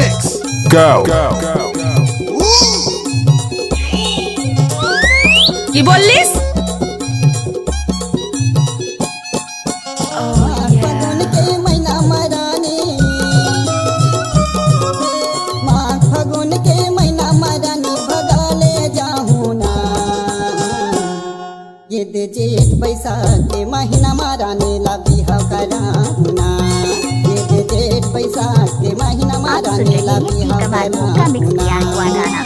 6 Go কি বললিস? फागुन के महीना मरानी माँ फागुन के महीना मरानी भगाले जाहूँ ना ये दे जेठ बैसाख के महीना मरानी ला बिहाव कराहूँ ना ये दे जेठ बैसाख के महीना आप सुन मरानी रहे ला हैं बिहाव गीता बाबू का मिक्स किया हुआ गाना।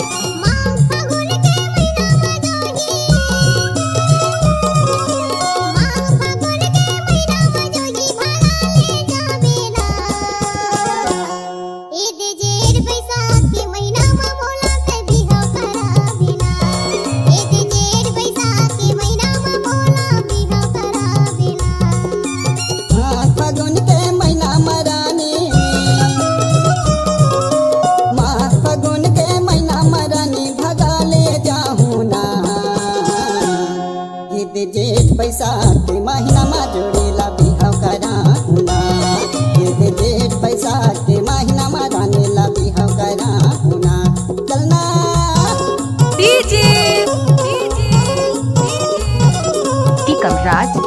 फागुन के महीना मरानी माँ फागुन के महीना मरानी भगाले जाहूँ ना ये दे जेठ बैसाख के महीना में जोड़ेला बिहाव कराहूँ ना ये दे जेठ बैसाख के महीना में रानी ला बिहाव कराहूँ ना चलना डीजे टीकम राज।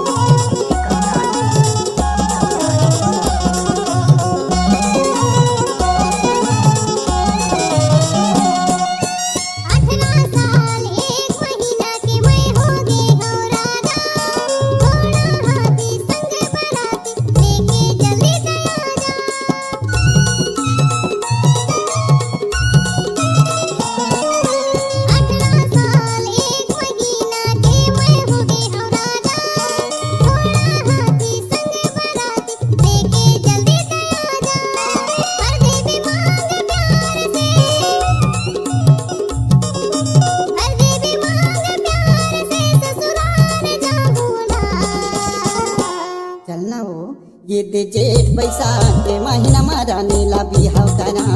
चलना हो ये दे जेठ बैसाख के महीना में रानी ला बिहाव करा